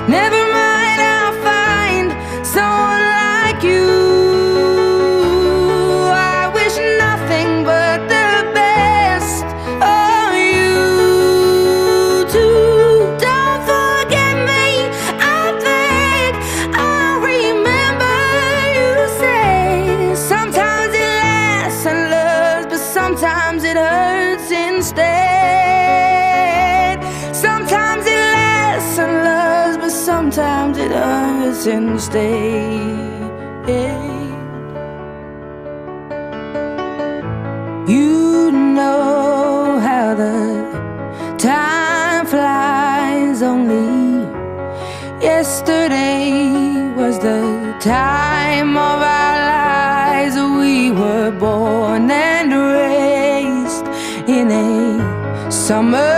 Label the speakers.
Speaker 1: Never mind, I'll find someone like you. I wish nothing but the best of you too. Don't forget me, I beg. I'll remember you say sometimes it lasts and loves, but sometimes it hurts instead. Sometimes it lasts and loves, but sometimes it hurts instead. You know how the time flies. Only yesterday was the time of our lives. We were born and raised in a summer